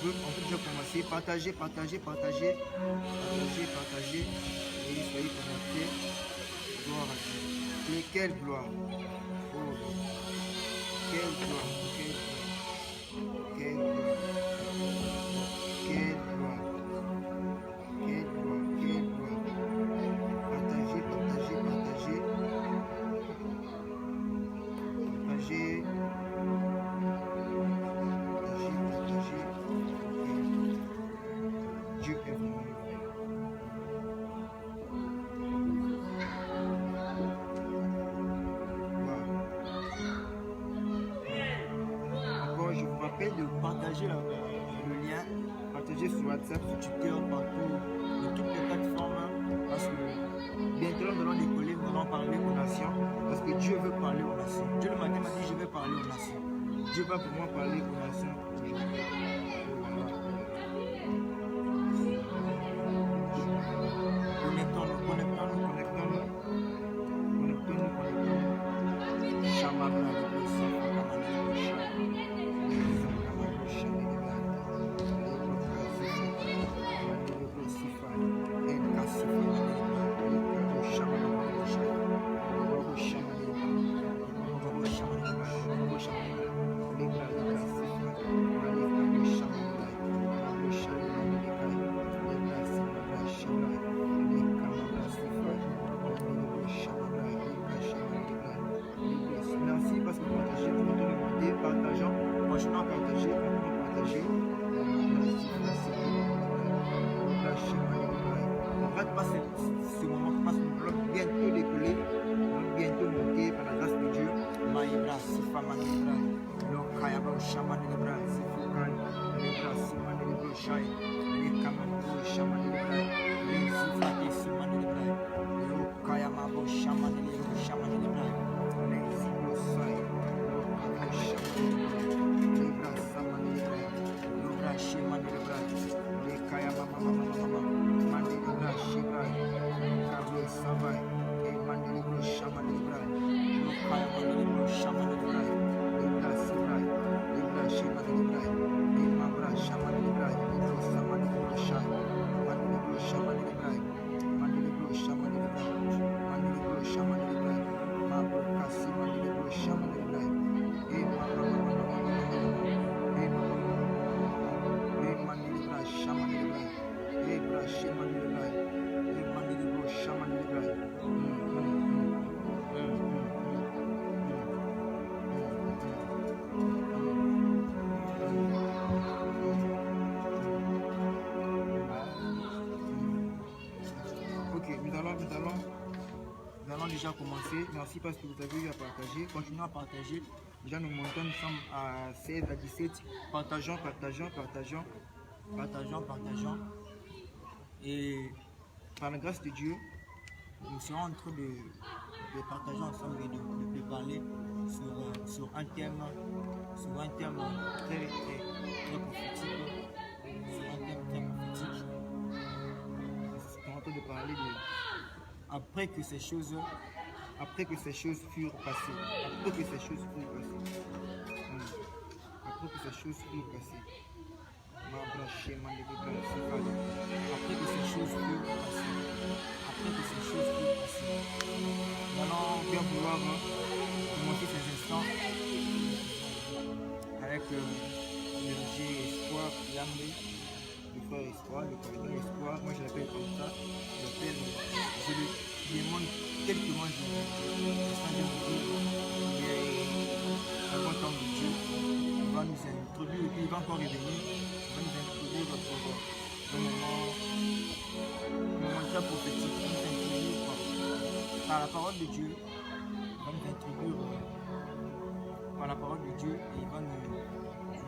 on peut déjà commencer. Partagez. Et soyez connectés. Gloire à Dieu. Et quelle gloire. Oh, quelle gloire. Partagez. Dieu est venu. Encore, je vous rappelle de partager le lien, partager sur WhatsApp, sur Twitter, partout, de toutes les plateformes, parce que bientôt nous allons décoller, nous allons parler aux nations, parce que Dieu veut parler aux nations. Dieu le matin m'a dit, je vais parler aux nations. Dieu va pour moi parler aux nations aujourd'hui. Connectons-nous. Merci parce que vous partagez, vous me demandez, partageons, continuons à partager. On ne rate pas ce moment parce que nous allons bientôt décoller, nous allons bientôt monter par la grâce de Dieu. Maïbra, Sifa, Manibra, Lokayaba, Shaman, Libra, Sifukan, Libra, Siman, Libra, Shai, Lekaman, Shaman, Libra, Sifa, Siman, Libra, Lokayama, Shaman, Libra, Shaman, Libra, Leximo, Sai, Libra, Saman, Libra, Libra, Shaman, Libra, Lekayama, Mama, Mandelibra, Shibra, Kablo, Savai, Mandelibro, Shaman, Libra, Lokayama, Libra, Shaman, Libra, Libra, Sibra, Libra, Shaman, Libra, Mabra, Shaman, Libra, Libra, Saman, Libra, Shai, Mandelibro, Shaman, Libra, Mandelibro, Shaman, Libra, Mandelibro, Shaman, Libra, Mabro, Kasi, Mandelibro, Shaman, Libra, Mandelibra, Shaman, Libra, Libra, Shaman, Libra, Mandelibro, Shaman, Libra. Ok, nous allons déjà commencer. Merci parce que vous avez eu à partager. Continuons à partager. Déjà, nous montons, nous sommes à 16, à 17. Partageons. Et par la grâce de Dieu, nous serons en train de partager ensemble et de parler sur un thème très prophétique. Nous sommes en train de parler après que ces choses furent passées. Après que ces choses furent passées. Après que ces choses furent passées. Nous allons bien vouloir commencer ces instants avec le berger Espoir Yambe, le frère Espoir, le cardinal Espoir. Moi je l'appelle comme ça. Je le demande quelques mois de un bon temps de Dieu. Il va nous introduire et puis il va encore revenir. Il va nous introduire pour un moment très prophétique. Il va nous introduire par la parole de Dieu. Il va nous introduire par la parole de Dieu et il va nous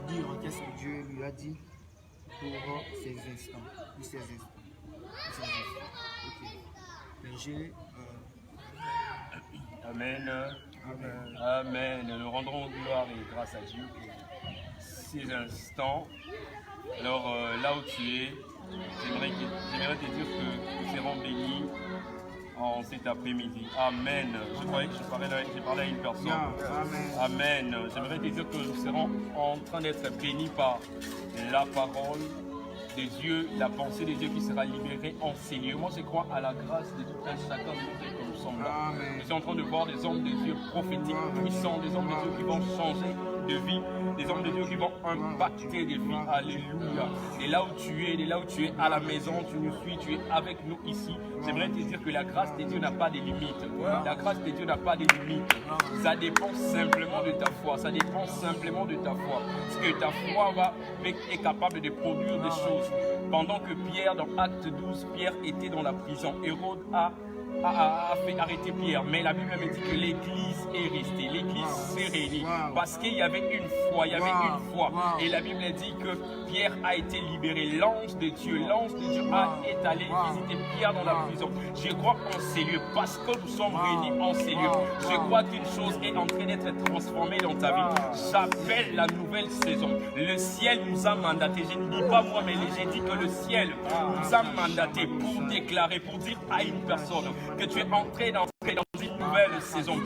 dire qu'est-ce que Dieu lui a dit pour ces instants. Ok. Berger. Amen. Nous rendrons gloire et grâce à Dieu pour ces instants. Alors là où tu es, j'aimerais te dire que nous serons bénis en cet après-midi. Amen. Je croyais que j'ai parlé à une personne. Amen. J'aimerais te dire que nous serons en train d'être bénis par la parole des dieux, la pensée des dieux qui sera libérée en ces lieux. Moi, je crois à la grâce de tout un chacun de nous comme nous sommes là. Nous sommes en train de voir des hommes de Dieu prophétiques, puissants, des hommes de Dieu qui vont changer de vie, des hommes de Dieu qui vont impacter des vies. Alléluia. Et là où tu es à la maison, tu nous suis, tu es avec nous ici. J'aimerais te dire que la grâce de Dieu n'a pas de limites. La grâce de Dieu n'a pas de limites. Ça dépend simplement de ta foi. Ça dépend simplement de ta foi. Ce que ta foi est capable de produire des choses. Pendant que Pierre, dans Acte 12, Pierre était dans la prison, Hérode a fait arrêter Pierre. Mais la Bible me dit que l'église est restée, l'église s'est réunie. Parce qu'il y avait une foi, Et la Bible dit que Pierre a été libéré. L'ange de Dieu est allé visiter Pierre dans la prison. Je crois en ces lieux, parce que nous sommes réunis en ces lieux. Je crois qu'une chose est en train d'être transformée dans ta vie. J'appelle la nouvelle saison. Le ciel nous a mandaté. Je ne dis pas moi, mais j'ai dit que le ciel nous a mandaté pour déclarer, pour dire à une personne que tu es entré dans une nouvelle saison.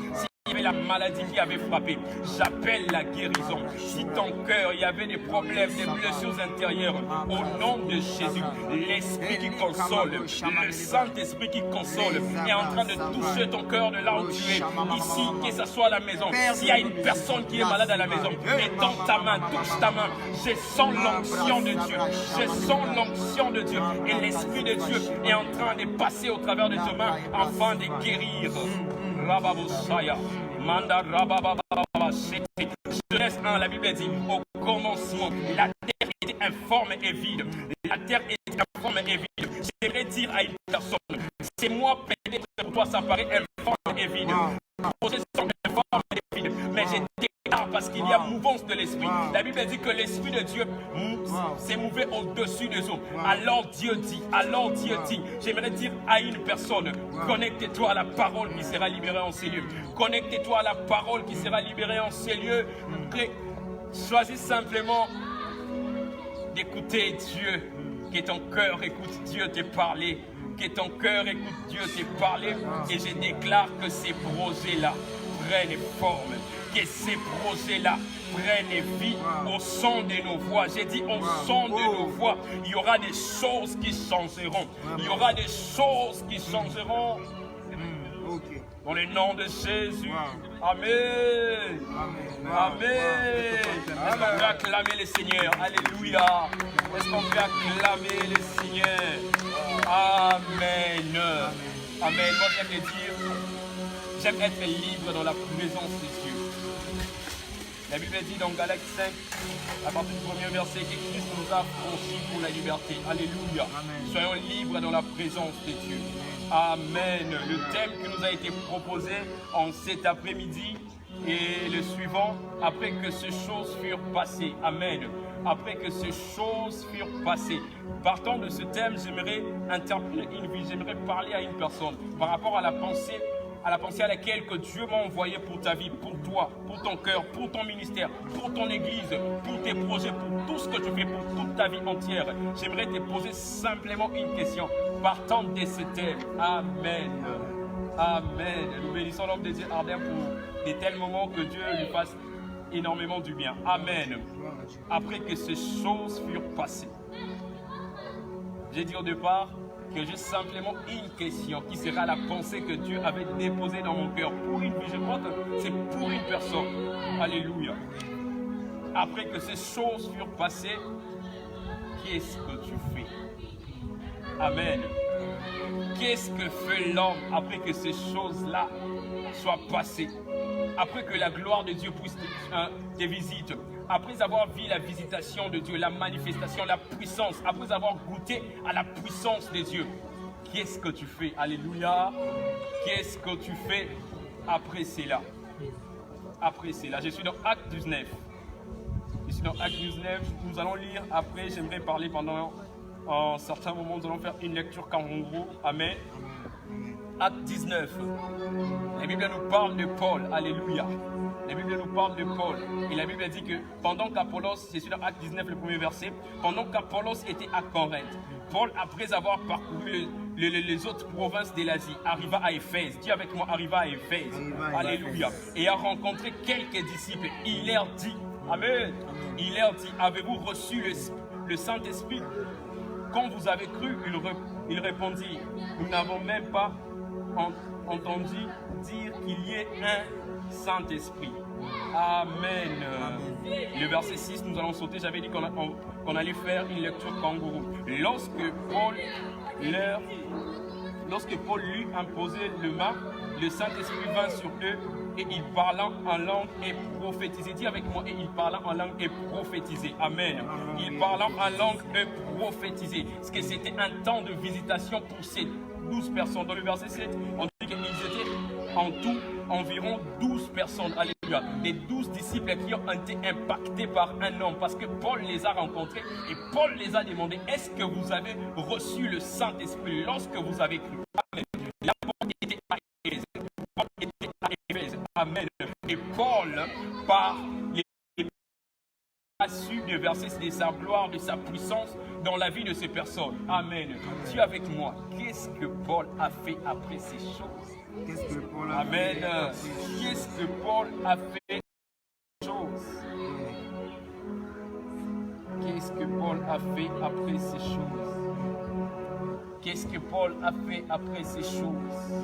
Il y avait la maladie qui avait frappé, j'appelle la guérison. Si ton cœur, il y avait des problèmes, des blessures intérieures, au nom de Jésus, l'Esprit qui console, le Saint-Esprit qui console est en train de toucher ton cœur de là où tu es. Ici, que ce soit à la maison, s'il y a une personne qui est malade à la maison, étends ta main, touche ta main. Je sens l'onction de Dieu, je sens l'onction de Dieu. Et l'Esprit de Dieu est en train de passer au travers de tes mains afin de guérir. Rababosaya, Manda Rabababa, Genèse 1, la Bible dit, au commencement, la terre était informe et vide. La terre était informe et vide. J'aimerais dire à une personne, c'est moi peut-être pour toi ça paraît informe et vide. Informe et vide. Mais j'ai déclaré parce qu'il y a mouvance de l'esprit. La Bible dit que l'esprit de Dieu s'est mouvé au-dessus des eaux. Alors Dieu dit, j'aimerais dire à une personne, connecte-toi à la parole qui sera libérée en ces lieux. Connecte-toi à la parole qui sera libérée en ces lieux. Choisis simplement d'écouter Dieu, que ton cœur écoute Dieu te parler, que ton cœur écoute Dieu te parler, et je déclare que ces projets-là prennent forme, que ces projets-là prennent vie au son de nos voix. J'ai dit au son de nos voix, il y aura des choses qui changeront, il y aura des choses qui changeront. Dans le nom de Jésus. Amen. Amen. Est-ce qu'on peut acclamer le Seigneur? Alléluia. Est-ce qu'on peut acclamer le Seigneur? Amen. Amen. Moi j'aime dire, j'aime être libre dans la présence de Dieu. La Bible dit dans Galates 5, à partir du premier verset, que Christ nous a franchis pour la liberté. Alléluia. Amen. Soyons libres dans la présence de Dieu. Amen. Le thème qui nous a été proposé en cet après-midi est le suivant. Après que ces choses furent passées. Amen. Après que ces choses furent passées. Partant de ce thème, j'aimerais interpeller une vie, j'aimerais parler à une personne par rapport à la pensée à laquelle que Dieu m'a envoyé pour ta vie, pour toi, pour ton cœur, pour ton ministère, pour ton église, pour tes projets, pour tout ce que tu fais, pour toute ta vie entière. J'aimerais te poser simplement une question, partant de ce thème. Amen. Amen. Nous bénissons l'homme de Dieu ardent pour de tels moments que Dieu lui fasse énormément du bien. Amen. Après que ces choses furent passées. J'ai dit au départ que j'ai simplement une question qui sera la pensée que Dieu avait déposée dans mon cœur pour une vie. Je crois que c'est pour une personne. Alléluia. Après que ces choses furent passées, qu'est-ce que tu fais? Amen. Qu'est-ce que fait l'homme après que ces choses-là soient passées? Après que la gloire de Dieu puisse te visite, après avoir vu la visitation de Dieu, la manifestation, la puissance, après avoir goûté à la puissance de Dieu, qu'est-ce que tu fais? Alléluia. Qu'est-ce que tu fais après cela? Après cela, je suis dans Acte 19. Je suis dans Acte 19, nous allons lire après, j'aimerais parler pendant un certain moment, nous allons faire une lecture kangourou. Amen. Acte 19. La Bible nous parle de Paul. Alléluia. La Bible nous parle de Paul. Et la Bible dit que pendant qu'Apollos, c'est sur Acte 19, le premier verset, pendant qu'Apollos était à Corinthe, Paul, après avoir parcouru les autres provinces de l'Asie, arriva à Éphèse. Dis avec moi, arriva à Éphèse. Alléluia. Et a rencontré quelques disciples. Il leur dit, Amen. Il leur dit, avez-vous reçu le Saint-Esprit? Quand vous avez cru, il répondit, nous n'avons même pas entendu dire qu'il y ait un Saint-Esprit. Amen. Le verset 6, nous allons sauter. J'avais dit qu'on allait faire une lecture kangourou. Lorsque Paul lui imposait le main, le Saint-Esprit vint sur eux et il parla en langue et prophétisait. Dis avec moi, et il parla en langue et prophétisait. Amen. Il parla en langue et prophétisait. Parce que c'était un temps de visitation pour ces 12 personnes. Dans le verset 7, on dit qu'ils étaient en tout environ 12 personnes. Alléluia. Les 12 disciples qui ont été impactés par un homme. Parce que Paul les a rencontrés et Paul les a demandé, est-ce que vous avez reçu le Saint-Esprit lorsque vous avez cru? Amen. La porte était à Éphèse. Paul était à Éphèse. Amen. Et Paul, par les a su déverser de sa gloire, de sa puissance dans la vie de ces personnes. Amen. Dis avec moi, qu'est-ce que Paul a fait après ces choses? Qu'est-ce que Paul a Amen. fait? Qu'est-ce que Paul a fait ces choses? Qu'est-ce que Paul a fait après ces choses? Qu'est-ce que Paul a fait après ces choses?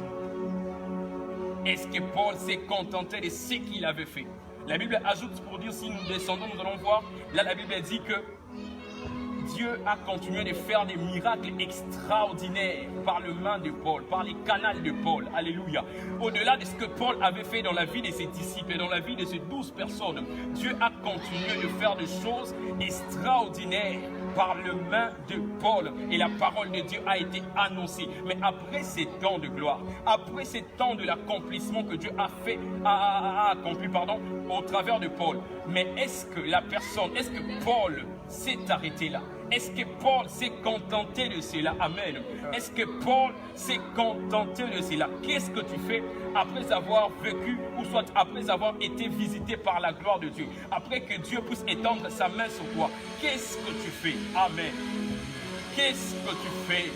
Est-ce que Paul s'est contenté de ce qu'il avait fait? La Bible ajoute pour dire, si nous descendons, nous allons voir, là la Bible dit que Dieu a continué de faire des miracles extraordinaires par le main de Paul, par les canaux de Paul. Alléluia. Au-delà de ce que Paul avait fait dans la vie de ses disciples et dans la vie de ces 12 personnes, Dieu a continué de faire des choses extraordinaires par le main de Paul. Et la parole de Dieu a été annoncée. Mais après ces temps de gloire, après ces temps de l'accomplissement que Dieu a accompli au travers de Paul, mais est-ce que est-ce que Paul s'est arrêté là? Est-ce que Paul s'est contenté de cela? Amen. Est-ce que Paul s'est contenté de cela? Qu'est-ce que tu fais après avoir vécu ou soit après avoir été visité par la gloire de Dieu? Après que Dieu puisse étendre sa main sur toi, qu'est-ce que tu fais? Amen. Qu'est-ce que tu fais?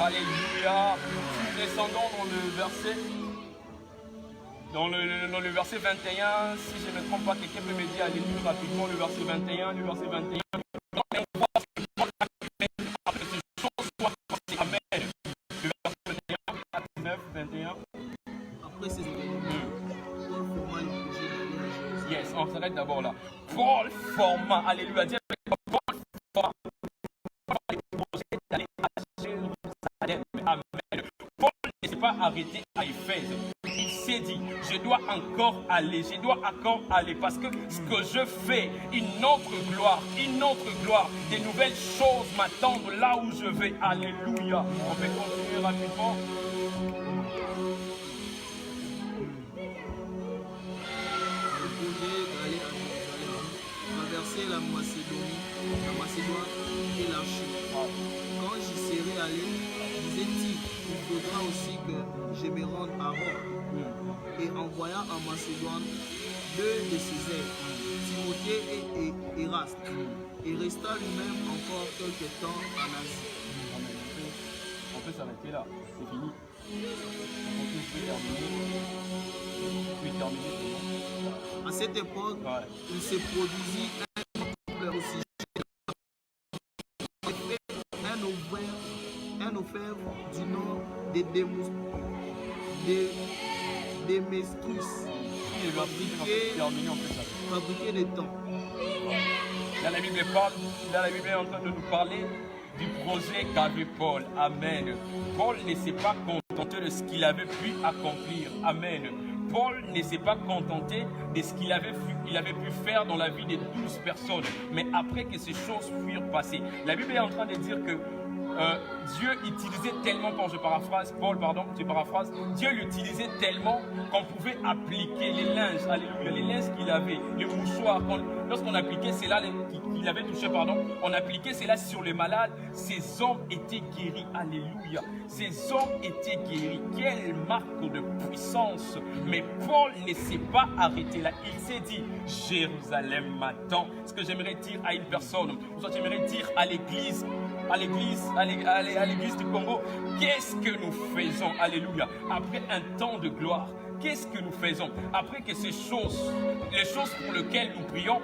Alléluia. Nous descendons dans le verset 21. Si je ne me trompe pas, quelqu'un peut me dire, allez lire rapidement le verset 21, le verset 21. Yes, on s'arrête d'abord là. Paul forma, alléluia, dis Paul forma les projets d'aller à Jérusalem. Amen. Paul ne s'est pas arrêté à Éphèse. Il s'est dit, je dois encore aller parce que ce que je fais, une autre gloire, des nouvelles choses m'attendent là où je vais. Alléluia. On va continuer rapidement. Traverser la Macédoine et la Chine. Quand j'y serai allé, disait-il, il faudra aussi que je me rende à Rome. Et envoya en Macédoine 2 de ses aides, Timothée et Eraste, et resta lui-même encore quelque temps en Asie. On peut s'arrêter là, c'est fini. À cette époque, il se produisit un aussi un orfèvre du nom de Démétrius, fabriqué de temps. Là, la Bible est en train de nous parler du projet qu'avait Paul. Amen. Paul ne s'est pas contenté de ce qu'il avait pu accomplir. Amen. Paul ne s'est pas contenté de ce qu'il avait pu faire dans la vie de 12 personnes. Mais après que ces choses furent passées, la Bible est en train de dire que Dieu utilisait tellement, quand je paraphrase, Dieu l'utilisait tellement qu'on pouvait appliquer les linges, alléluia, les linges qu'il avait, les mouchoirs, lorsqu'on appliquait cela, qu'il avait touché, on appliquait cela sur les malades, ces hommes étaient guéris, alléluia, ces hommes étaient guéris. Quelle marque de puissance! Mais Paul ne s'est pas arrêté là, il s'est dit, Jérusalem m'attend. Ce que j'aimerais dire à une personne, ou soit j'aimerais dire à l'église, à l'église du Congo, qu'est-ce que nous faisons? Alléluia. Après un temps de gloire, qu'est-ce que nous faisons? Après que ces choses, les choses pour lesquelles nous prions,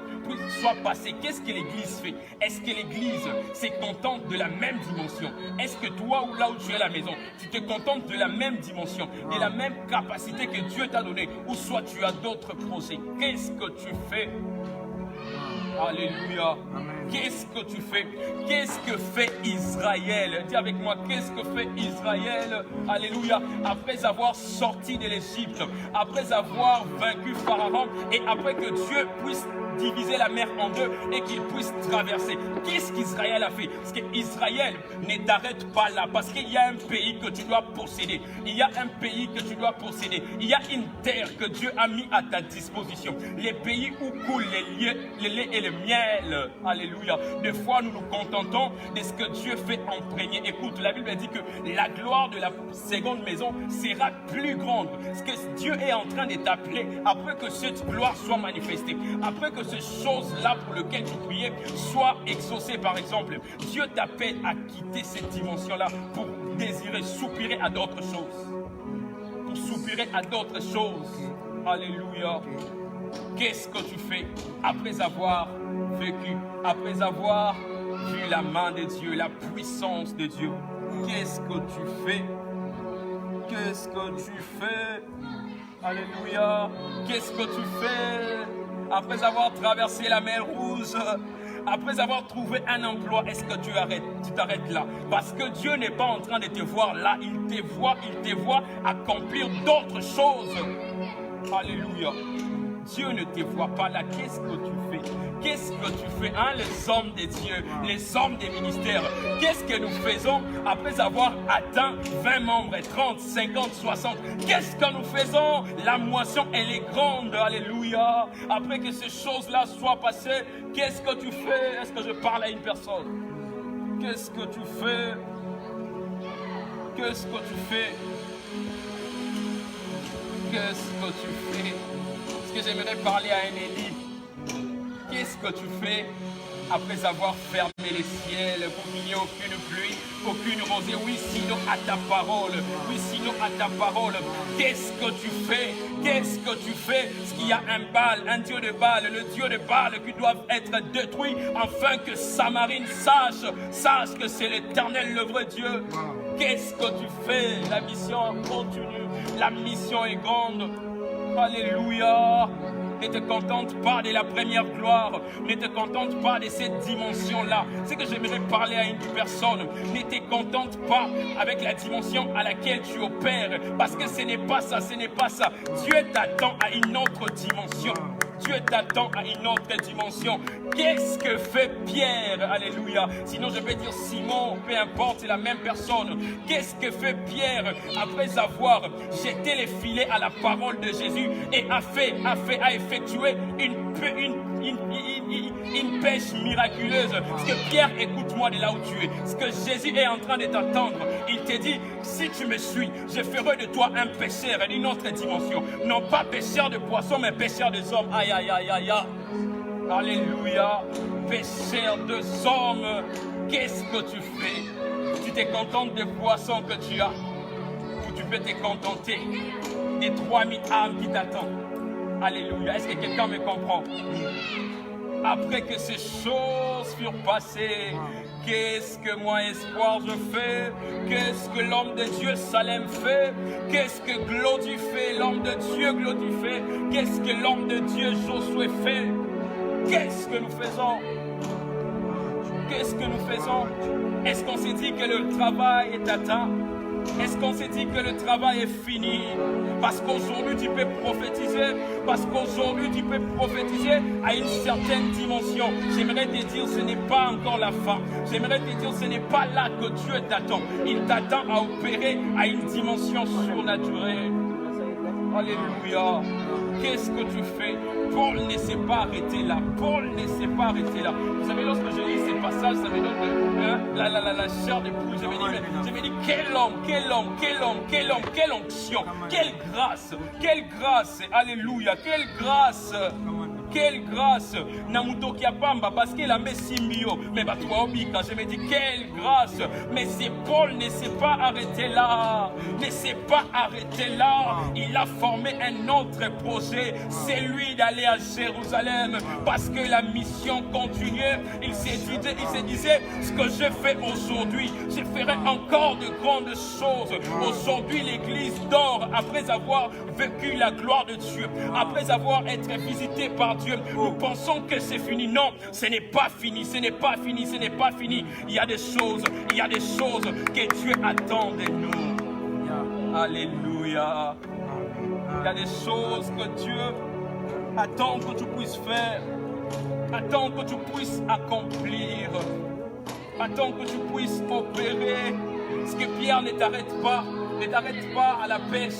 soient passées, qu'est-ce que l'Église fait? Est-ce que l'Église se contente de la même dimension? Est-ce que toi, ou là où tu es à la maison, tu te contentes de la même dimension, de la même capacité que Dieu t'a donnée, ou soit tu as d'autres projets? Qu'est-ce que tu fais? Alléluia. Qu'est-ce que tu fais? Qu'est-ce que fait Israël? Dis avec moi, qu'est-ce que fait Israël? Alléluia. Après avoir sorti de l'Égypte, après avoir vaincu Pharaon, et après que Dieu puisse diviser la mer en deux et qu'il puisse traverser. Qu'est-ce qu'Israël a fait? Parce qu'Israël ne t'arrête pas là, parce qu'il y a un pays que tu dois posséder. Il y a un pays que tu dois posséder. Il y a une terre que Dieu a mis à ta disposition. Les pays où coulent le lait et le miel. Alléluia. Des fois, nous nous contentons de ce que Dieu fait en premier. Écoute, la Bible dit que la gloire de la seconde maison sera plus grande. Ce que Dieu est en train de t'appeler, après que cette gloire soit manifestée, après que ces choses-là pour lesquelles tu priais soient exaucées, par exemple, Dieu t'appelle à quitter cette dimension-là pour désirer, soupirer à d'autres choses. Pour soupirer à d'autres choses. Alléluia. Qu'est-ce que tu fais après avoir vécu, après avoir vu la main de Dieu, la puissance de Dieu? Qu'est-ce que tu fais? Qu'est-ce que tu fais? Alléluia. Qu'est-ce que tu fais après avoir traversé la mer Rouge? Après avoir trouvé un emploi, est-ce que tu t'arrêtes là? Parce que Dieu n'est pas en train de te voir là, il te voit accomplir d'autres choses. Alléluia. Dieu ne te voit pas là. Qu'est-ce que tu fais? Qu'est-ce que tu fais, hein, les hommes de Dieu, les hommes des ministères? Qu'est-ce que nous faisons après avoir atteint 20 membres, 30, 50, 60? Qu'est-ce que nous faisons? La moisson, elle est grande. Alléluia. Après que ces choses-là soient passées, qu'est-ce que tu fais? Est-ce que je parle à une personne? Qu'est-ce que tu fais? Qu'est-ce que tu fais? Qu'est-ce que tu fais? Que j'aimerais parler à un Élie. Qu'est-ce que tu fais après avoir fermé les ciels pour qu'il n'y ait aucune pluie, aucune rosée? Oui, sinon à ta parole. Oui, sinon à ta parole. Qu'est-ce que tu fais? Qu'est-ce que tu fais? Parce qu'il y a un Baal, un dieu de Baal, le dieu de Baal qui doit être détruit afin que Samarine sache que c'est l'Éternel, le vrai Dieu. Qu'est-ce que tu fais? La mission continue. La mission est grande. Alléluia. Ne te contente pas de la première gloire. Ne te contente pas de cette dimension-là. C'est que j'aimerais parler à une personne. Ne te contente pas avec la dimension à laquelle tu opères. Parce que ce n'est pas ça, ce n'est pas ça. Dieu t'attend à une autre dimension. Dieu t'attend à une autre dimension. Qu'est-ce que fait Pierre? Alléluia. Sinon je vais dire Simon, peu importe, c'est la même personne. Qu'est-ce que fait Pierre après avoir jeté les filets à la parole de Jésus et a effectué une pêche miraculeuse? Parce que Pierre, écoute-moi de là où tu es. Ce que Jésus est en train de t'attendre, il te dit, si tu me suis, je ferai de toi un pêcheur d'une autre dimension. Non pas pêcheur de poissons, mais pêcheur des hommes. Aïe, aïe, aïe, aïe, aïe. Alléluia. Pêcheur des hommes. Qu'est-ce que tu fais? Tu te contentes des poissons que tu as, ou tu peux te contenter des 3000 âmes qui t'attendent? Alléluia. Est-ce que quelqu'un me comprend? Après que ces choses furent passées, qu'est-ce que moi, espoir, je fais? Qu'est-ce que l'homme de Dieu, Salem, fait? Qu'est-ce que Glody fait? L'homme de Dieu, Glody fait? Qu'est-ce que l'homme de Dieu, Josué, fait? Qu'est-ce que nous faisons? Qu'est-ce que nous faisons? Est-ce qu'on s'est dit que le travail est atteint? Est-ce qu'on s'est dit que le travail est fini? Parce qu'aujourd'hui tu peux prophétiser. Parce qu'aujourd'hui tu peux prophétiser à une certaine dimension. J'aimerais te dire, ce n'est pas encore la fin. J'aimerais te dire, ce n'est pas là que Dieu t'attend. Il t'attend à opérer à une dimension surnaturelle. Alléluia. Qu'est-ce que tu fais? Paul ne s'est pas arrêté là. Paul ne s'est pas arrêté là. Vous savez, lorsque je lis ces passages, ça me donne la chair de poule. Je me dis, quel homme, quel homme, quel homme, quel homme, quelle onction, quelle grâce, alléluia, quelle grâce. quelle grâce. Namuto Kiapamba, parce qu'il a mis Simbio. Mais bah, toi, Obika, je me dis, quelle grâce. Mais c'est Paul ne s'est pas arrêté là. Ne s'est pas arrêté là. Il a formé un autre projet. C'est lui d'aller à Jérusalem. Parce que la mission continuait. Il se disait, ce que je fais aujourd'hui, je ferai encore de grandes choses. Aujourd'hui, l'Église dort après avoir vécu la gloire de Dieu, après avoir été visité par Dieu. Nous pensons que c'est fini. Non, ce n'est pas fini, ce n'est pas fini, ce n'est pas fini. Il y a des choses que Dieu attend de nous. Alléluia. Il y a des choses que Dieu attend que tu puisses faire. Attends que tu puisses accomplir. Attends que tu puisses opérer. Ce que Pierre ne t'arrête pas à la pêche.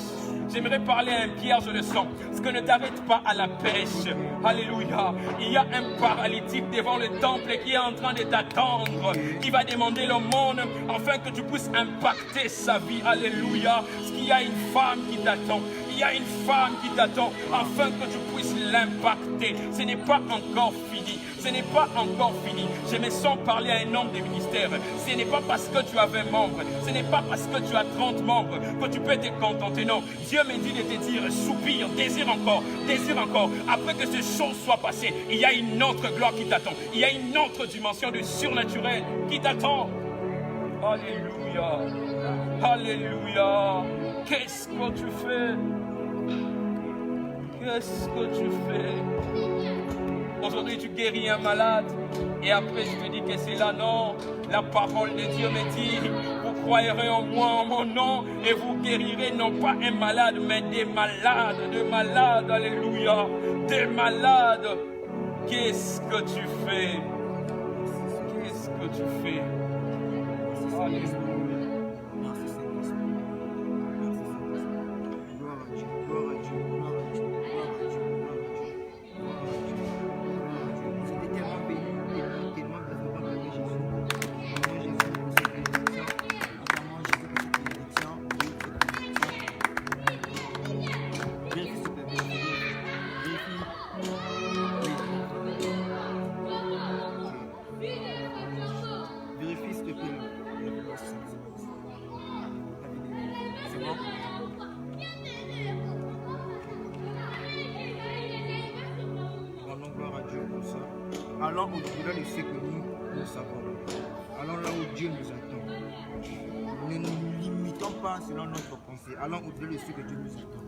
J'aimerais parler à un Pierre, je le sens. Ce que ne t'arrête pas à la pêche. Alléluia. Il y a un paralytique devant le temple qui est en train de t'attendre. Qui va demander l'aumône afin que tu puisses impacter sa vie. Alléluia. Parce qu'il y a une femme qui t'attend. Il y a une femme qui t'attend afin que tu puisses l'impacter. Ce n'est pas encore fini. Ce n'est pas encore fini. Je me sens parler à un homme de ministère. Ce n'est pas parce que tu as 20 membres. Ce n'est pas parce que tu as 30 membres que tu peux te contenter. Non. Dieu me dit de te dire, soupire, désire encore, désire encore. Après que ces choses soient passées, il y a une autre gloire qui t'attend. Il y a une autre dimension de surnaturel qui t'attend. Alléluia. Alléluia. Qu'est-ce que tu fais? Qu'est-ce que tu fais? Aujourd'hui, tu guéris un malade et après, je te dis que c'est là. Non, la parole de Dieu me dit, vous croirez en moi, en mon nom, et vous guérirez non pas un malade, mais des malades, alléluia, des malades. Qu'est-ce que tu fais? Qu'est-ce que tu fais? Alléluia. Allons au-delà de ce que nous savons. Allons là où Dieu nous attend. Ne nous limitons pas selon notre pensée. Allons au-delà de ce que Dieu nous attend.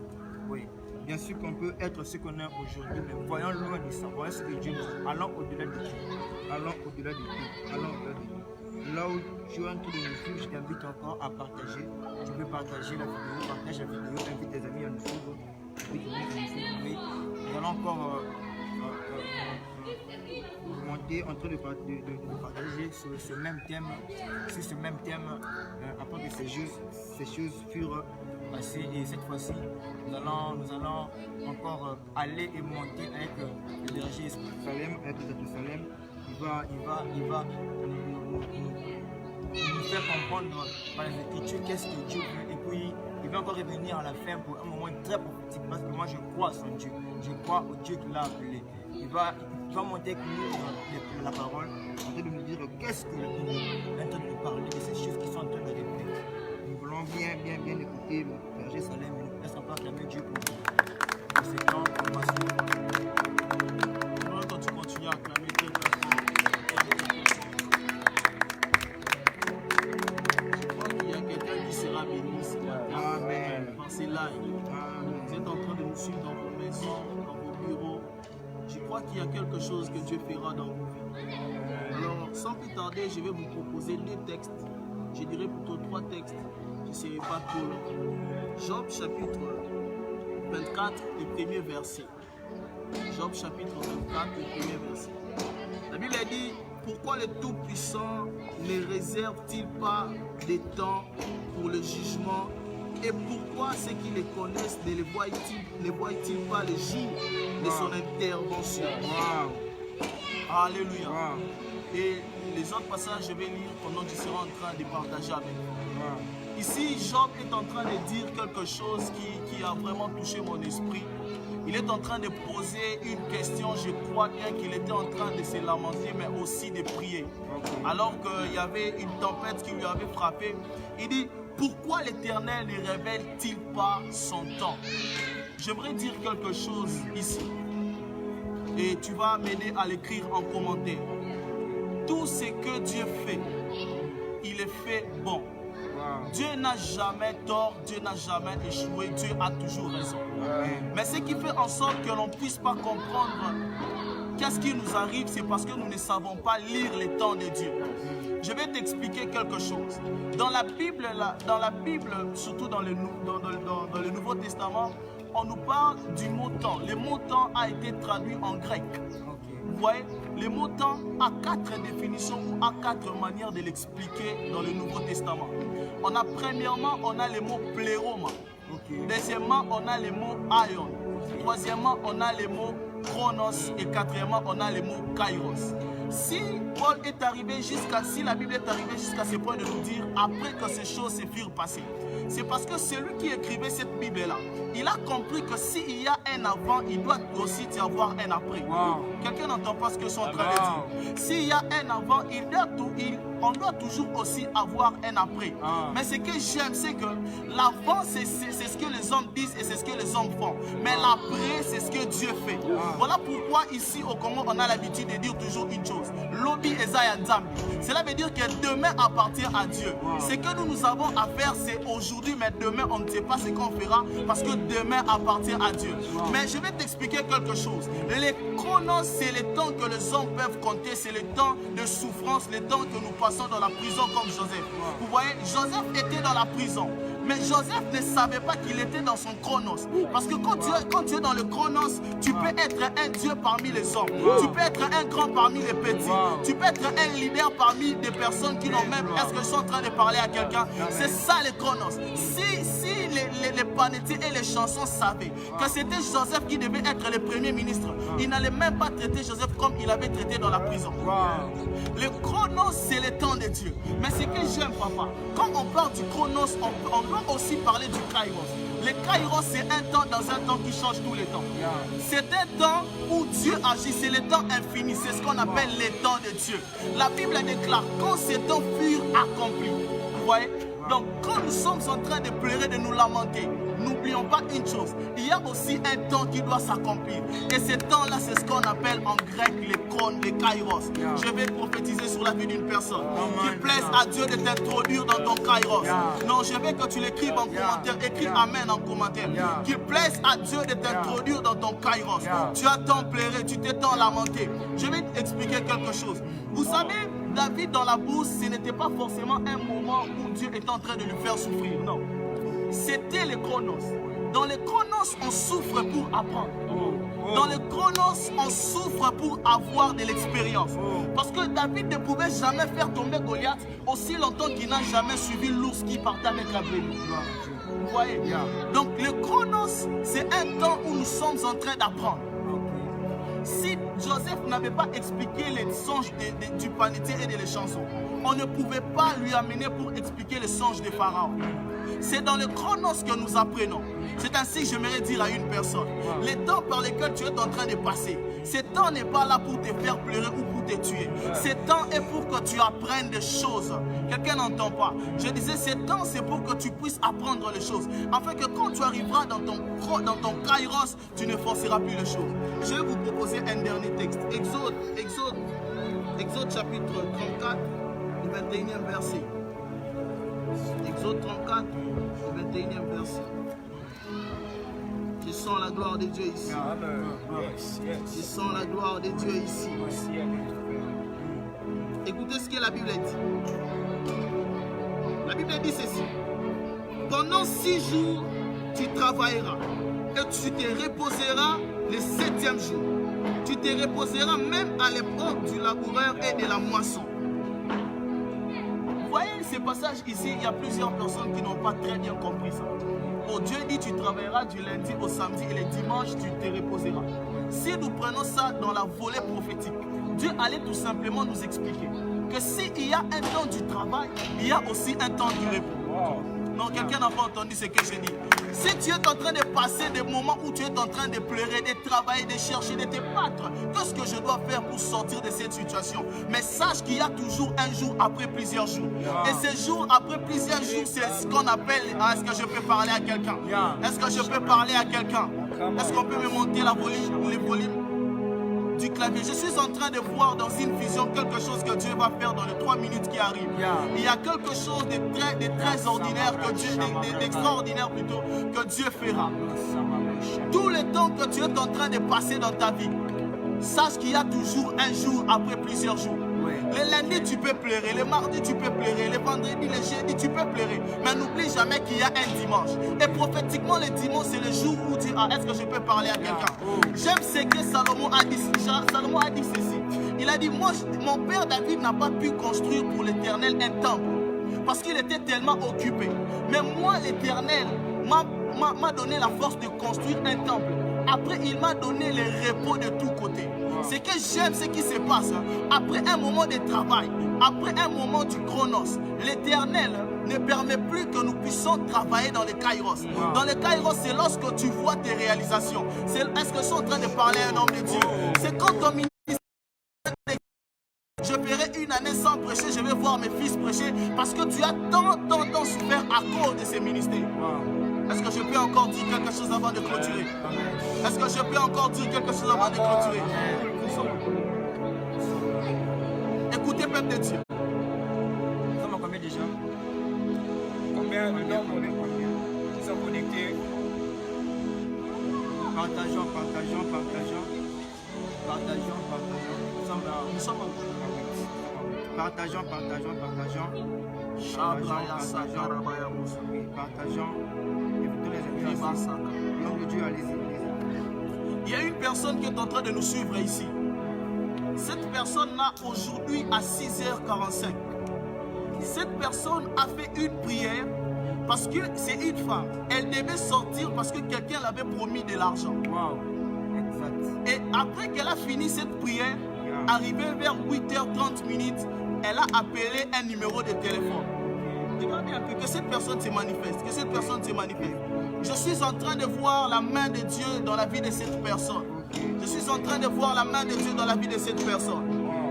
Oui, bien sûr qu'on peut être ce qu'on est aujourd'hui, mais voyons loin de ça. Voyons ce que Dieu nous attend. Allons au-delà de tout. Allons au-delà de tout. Allons au-delà de tout. Là où tu es en train de nous suivre, je t'invite encore à partager. Tu peux partager la vidéo, partage la vidéo, invite tes amis à nous suivre. Oui, nous allons encore monter en train de partager sur ce même thème, après que ces choses furent passées, et cette fois-ci nous allons encore aller et monter avec le berger Salem, avec Salem. Il va nous faire comprendre par les Écritures qu'est-ce que Dieu veut, et puis il va encore revenir à la fin pour un moment très prophétique, parce que moi je crois à son Dieu, je crois au Dieu qui l'a appelé. Il va monter avec nous la parole, en train de nous dire qu'est-ce que est en train de nous parler de ces choses qui sont en train de répéter. Nous voulons bien écouter le berger Salem, et nous laissons pas clamer Dieu pour ces temps de passion. Quand tu continues à clamer Dieu, je crois qu'il y a quelqu'un qui sera béni ce matin. Amen. Par ces lives. Vous êtes en train de nous suivre dans vos maisons, dans vos bureaux. Je crois qu'il y a quelque chose que Dieu fera dans vos vies. Alors, sans plus tarder, je vais vous proposer 2 textes. Je dirais plutôt 3 textes. Je ne serai pas trop long. Job chapitre 24, le premier verset. Job chapitre 24, le premier verset. La Bible dit, pourquoi le Tout-Puissant ne réserve-t-il pas des temps pour le jugement? Et pourquoi ceux qui les connaissent ne voient-ils pas le jour de son intervention? Wow. Alléluia. Wow. Et les autres passages, je vais lire pendant que je serai en train de partager avec vous. Wow. Ici, Job est en train de dire quelque chose qui a vraiment touché mon esprit. Il est en train de poser une question, je crois bien qu'il était en train de se lamenter, mais aussi de prier. Alors qu'il y avait une tempête qui lui avait frappé, il dit, pourquoi l'Éternel ne révèle-t-il pas son temps? J'aimerais dire quelque chose ici. Et tu vas m'aider à l'écrire en commentaire. Tout ce que Dieu fait, il est fait bon. Dieu n'a jamais tort, Dieu n'a jamais échoué, Dieu a toujours raison. Mais ce qui fait en sorte que l'on ne puisse pas comprendre qu'est-ce qui nous arrive, c'est parce que nous ne savons pas lire les temps de Dieu. Je vais t'expliquer quelque chose. Dans la Bible, surtout dans le Nouveau Testament, on nous parle du mot temps. Le mot temps a été traduit en grec. Vous voyez, le mot temps a 4 définitions ou a 4 manières de l'expliquer dans le Nouveau Testament. Premièrement, on a le mot pléroma. Deuxièmement, on a le mot aion. Troisièmement, on a le mot chronos. Et quatrièmement, on a le mot kairos. Si la Bible est arrivée jusqu'à ce point de nous dire, après que ces choses se furent passées, c'est parce que celui qui écrivait cette Bible-là, il a compris que s'il y a un avant, il doit aussi y avoir un après. Quelqu'un n'entend pas ce que je suis en train de dire. S'il y a un avant, on doit toujours aussi avoir un après. Mais ce que j'aime, c'est que l'avant, c'est ce que les hommes disent et c'est ce que les hommes font. Mais l'après, c'est ce que Dieu fait. Voilà pourquoi ici au Congo, on a l'habitude de dire toujours une chose. Lobby Ezaya Nzambi. Cela veut dire que demain appartient à Dieu. Ce que nous avons à faire, c'est aujourd'hui, mais demain, on ne sait pas ce qu'on fera parce que demain appartient à Dieu. Mais je vais t'expliquer quelque chose. Les chronos, c'est le temps que les hommes peuvent compter, c'est le temps de souffrance, le temps que nous passons dans la prison comme Joseph. Vous voyez, Joseph était dans la prison. Mais Joseph ne savait pas qu'il était dans son chronos. Parce que quand tu es dans le chronos, tu peux être un Dieu parmi les hommes. Tu peux être un grand parmi les petits. Tu peux être un leader parmi des personnes qui n'ont même... Est-ce que je suis en train de parler à quelqu'un? C'est ça le chronos. Si les panétiers et les chansons savaient que c'était Joseph qui devait être le premier ministre, il n'allait même pas traiter Joseph comme il avait traité dans la prison. Le chronos, c'est le temps de Dieu. Mais ce que j'aime, papa, quand on parle du chronos, on doit aussi parler du kairos. Le kairos, c'est un temps dans un temps qui change tous les temps. C'est un temps où Dieu agit, c'est le temps infini, c'est ce qu'on appelle les temps de Dieu. La Bible déclare, quand ces temps furent accomplis, vous voyez? Donc, quand nous sommes en train de pleurer, de nous lamenter, n'oublions pas une chose, il y a aussi un temps qui doit s'accomplir. Et ce temps-là, c'est ce qu'on appelle en grec les kairos. Je vais prophétiser sur la vie d'une personne. Qu'il plaise à Dieu de t'introduire dans ton kairos. Non, je veux que tu l'écrives en commentaire. Écris Amen en commentaire. Qu'il plaise à Dieu de t'introduire dans ton kairos. Tu as tant pleuré, tu t'es tant lamenté. Je vais t'expliquer quelque chose. Vous savez, David dans la bourse, ce n'était pas forcément un moment où Dieu était en train de lui faire souffrir. Non. C'était le chronos. Dans le chronos, on souffre pour apprendre. Dans le chronos, on souffre pour avoir de l'expérience. Parce que David ne pouvait jamais faire tomber Goliath aussi longtemps qu'il n'a jamais suivi l'ours qui partait avec la brebis. Vous voyez? Donc le chronos, c'est un temps où nous sommes en train d'apprendre. Si Joseph n'avait pas expliqué les songes du panétier et des chansons, on ne pouvait pas lui amener pour expliquer les songes de Pharaon. C'est dans le chronos que nous apprenons. C'est ainsi que j'aimerais dire à une personne, les temps par lesquels tu es en train de passer, ce temps n'est pas là pour te faire pleurer ou pour te tuer. Ce temps est pour que tu apprennes des choses. Quelqu'un n'entend pas. Je disais, ce temps c'est pour que tu puisses apprendre les choses. Afin que quand tu arriveras dans ton kairos, tu ne forceras plus les choses. Je vais vous proposer un dernier texte. Exode chapitre 34, le 21e verset. Exode 34, le 21e verset. Je sens la gloire de Dieu ici. Je sens la gloire de Dieu ici. Écoutez ce que la Bible dit. La Bible dit ceci. Pendant 6 jours, tu travailleras et tu te reposeras le 7e jour. Tu te reposeras même à l'époque du laboureur et de la moisson. Vous voyez ce passage ici, il y a plusieurs personnes qui n'ont pas très bien compris ça. Oh, Dieu dit tu travailleras du lundi au samedi et le dimanche tu te reposeras. Si nous prenons ça dans la volée prophétique, Dieu allait tout simplement nous expliquer que s'il y a un temps du travail, il y a aussi un temps du repos. Non, quelqu'un n'a pas entendu ce que j'ai dit. Si tu es en train de passer des moments où tu es en train de pleurer, de travailler, de chercher, de te battre, qu'est-ce que je dois faire pour sortir de cette situation? Mais sache qu'il y a toujours un jour après plusieurs jours. Et ce jour après plusieurs jours, c'est ce qu'on appelle... Est-ce que je peux parler à quelqu'un? Est-ce que je peux parler à quelqu'un? Est-ce qu'on peut me monter le volume du clavier? Je suis en train de voir dans une vision quelque chose que Dieu va faire dans les 3 minutes qui arrivent. Il y a quelque chose de très ordinaire, d'extraordinaire plutôt, que Dieu fera. Tout le temps que tu es en train de passer dans ta vie, sache qu'il y a toujours un jour après plusieurs jours. Le lundi, tu peux pleurer. Le mardi, tu peux pleurer. Le vendredi, le jeudi, tu peux pleurer. Mais n'oublie jamais qu'il y a un dimanche. Et prophétiquement, le dimanche, c'est le jour où tu... est-ce que je peux parler à quelqu'un? J'aime ce que Salomon a dit. Salomon a dit ceci. Il a dit, moi, mon père David n'a pas pu construire pour l'Éternel un temple. Parce qu'il était tellement occupé. Mais moi, l'Éternel m'a donné la force de construire un temple. Après, il m'a donné le repos de tous côtés. Ce que j'aime, ce qui se passe, après un moment de travail, après un moment du chronos, l'Éternel ne permet plus que nous puissions travailler dans les kairos. Dans les kairos, c'est lorsque tu vois tes réalisations. Est-ce que je suis en train de parler à un homme de Dieu? C'est quand ton ministère, je ferai une année sans prêcher, je vais voir mes fils prêcher, parce que tu as tant souffert à cause de ces ministères. Est-ce que je peux encore dire quelque chose avant de clôturer? Est-ce que je peux encore dire quelque chose avant de clôturer? Écoutez, peuple de Dieu. Nous sommes combien déjà? Combien de nombre qui sont connectés? Partageons. Nous sommes Partageons. L'homme de Dieu, allez-y. Il y a une personne qui est en train de nous suivre ici. Cette personne-là, aujourd'hui, à 6h45, cette personne a fait une prière parce que c'est une femme. Elle devait sortir parce que quelqu'un l'avait promis de l'argent. Exact. Et après qu'elle a fini cette prière, arrivée vers 8h30, elle a appelé un numéro de téléphone. Regardez un peu, que cette personne se manifeste, Je suis en train de voir la main de Dieu dans la vie de cette personne. Je suis en train de voir la main de Dieu dans la vie de cette personne.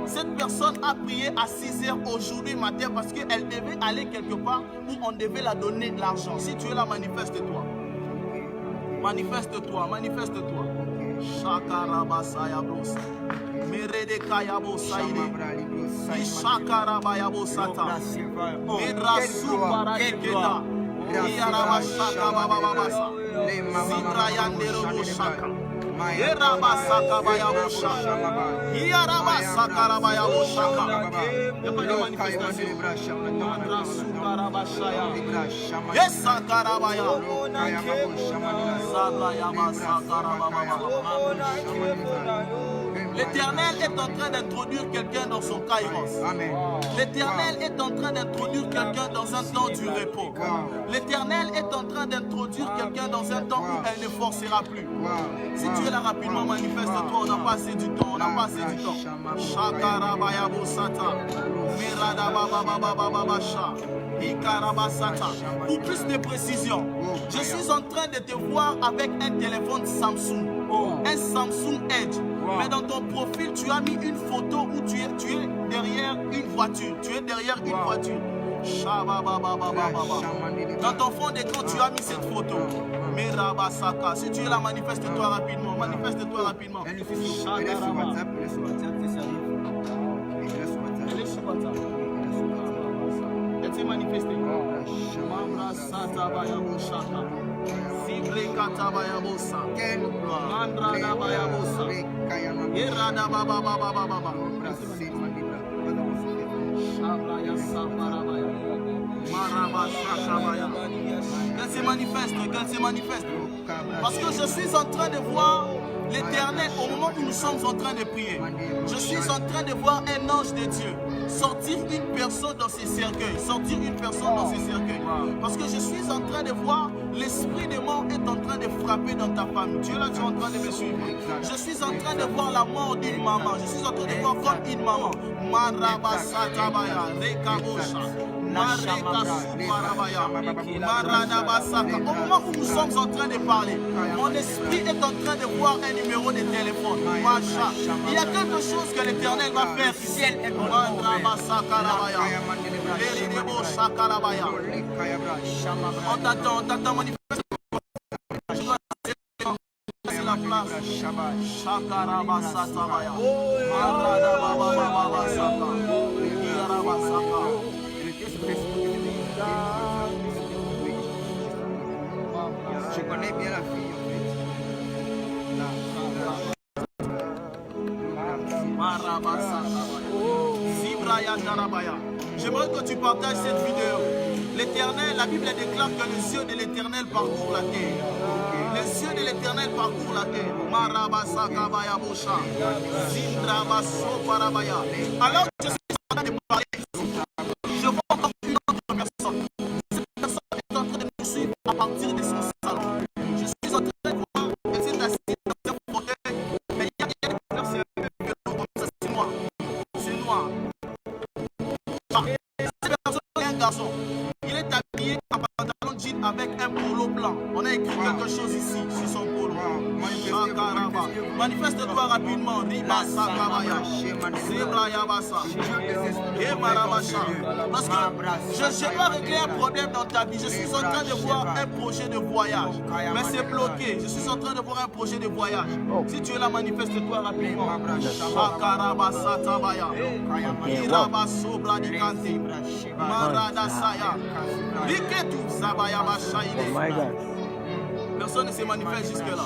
Cette personne a prié à 6h aujourd'hui matin parce qu'elle devait aller quelque part où on devait la donner de l'argent. Si tu es là, manifeste-toi. Manifeste-toi. Shakarabasaya brosa. Merede kayabo saide. Shakarabaya bosata. Medrasu paradeketa. Iyarabashaka bababasa. Zibrayandero boshaka. Yerabasaka bayaboshaka. Iyarabasaka rabayaboshaka. Il n'y a pas de manifestation. Madrasu karabashaya. Yesakarabaya. Zabrayabasaka rabababa. L'Éternel est en train d'introduire quelqu'un dans son kairos. L'Éternel est en train d'introduire quelqu'un dans un temps du repos. L'Éternel est en train d'introduire quelqu'un dans un temps où elle ne forcera plus. Si tu es là rapidement, manifeste-toi. On n'a pas assez du temps. Shakarabaya bosata. Miradabababababasha. Ikarabasata. Pour plus de précision, je suis en train de te voir avec un téléphone Samsung. Un Samsung Edge. Mais dans ton profil, tu as mis une photo où tu es derrière une voiture. Dans ton fond d'écran, tu as mis cette photo. Merabasaka. Si tu es là, manifeste-toi rapidement. Elle est sur WhatsApp. Elle s'est manifestée. Mamra Sata Bayaboshaka. Sibre Katabayabosa. Mandra Dabayabosa. Irada Baba Baba Baba. Shabraya Sabarabaya. Marabashakabaya. Qu'elle se manifeste. Parce que je suis en train de voir l'Éternel au moment où nous sommes en train de prier. Je suis en train de voir un ange de Dieu sortir une personne dans ses cercueils. Parce que je suis en train de voir l'esprit de mort est en train de frapper dans ta famille. Tu es là, tu es en train de me suivre. Je suis en train de voir la mort d'une maman. Je suis en train de voir comme une maman. Marabasatabaya, Rekabosha. Au moment où nous sommes en train de parler, mon esprit est en train de voir un numéro de téléphone. Il y a quelque chose que l'Éternel va faire ici. On t'attend, manifeste. C'est la place. Je connais bien la fille en fait. J'aimerais que tu partages cette vidéo. L'Éternel, la Bible déclare que les yeux de l'Éternel parcourent la terre. Les yeux de l'Éternel parcourent la terre. Alors que je suis en train de parler, je vois encore une autre personne. Cette personne est en train de me suivre à partir de son salon. Je suis en train de voir, elle s'est assise dans un fauteuil, mais il y a des couleurs, c'est un peu violent comme ça, c'est noir. C'est noir. Cette personne est un garçon. Il est habillé en pantalon jean avec un polo blanc. On a écrit quelque chose ici sur son polo. Manifeste-toi rapidement. Parce que je dois régler un problème dans ta vie. Je suis en train de voir un projet de voyage. Mais c'est bloqué. Je suis en train de voir un projet de voyage. Si tu es là, manifeste-toi rapidement. Personne ne se manifeste jusque-là.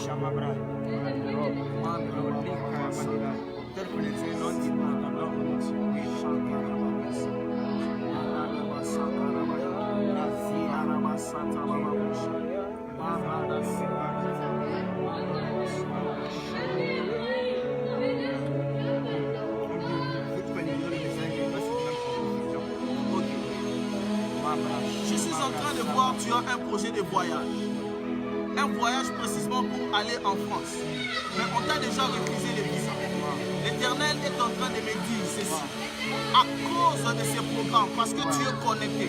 Je suis en train de voir, tu as un projet de voyage. Un voyage précisément pour aller en France. Mais on t'a déjà refusé les visas. L'Éternel est en train de me dire ceci. À cause de ces programmes, parce que tu es connecté,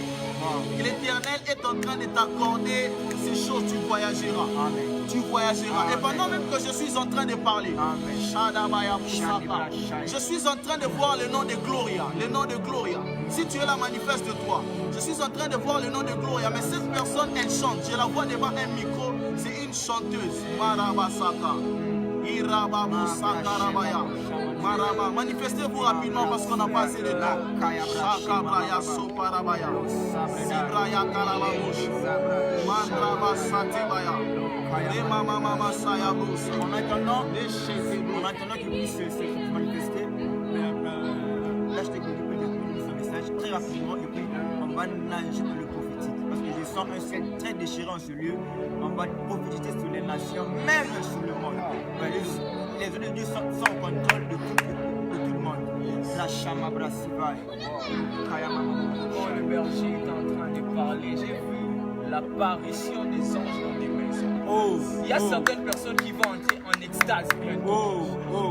l'Éternel est en train de t'accorder ces choses, tu voyageras. Tu voyageras. Et pendant même que je suis en train de parler, je suis en train de voir le nom de Gloria. Le nom de Gloria. Si tu es là, manifeste-toi. Je suis en train de voir le nom de Gloria. Mais cette personne, elle chante. Je la vois devant un micro. C'est une chanteuse. Marabasaka. Irababu Sakarabaya. Maraba. Manifestez-vous rapidement parce qu'on n'a pas assez de temps. Shakabraya Soparabaya. Sibraya Kalababush. Mandraba Satebaya. En attendant qu'il puisse se manifester, là je t'ai dit son message très rapidement et puis on va nager dans le prophétique parce que je sens un ciel très déchirant en ce lieu. On va prophétiser sur les nations, même sur le monde. Les yeux de Dieu sont en contrôle de tout le monde. La Chamabra Siva. Quand le berger est en train de parler, j'ai vu l'apparition des anges dans des maisons. Il y a certaines personnes qui vont entrer en extase bientôt.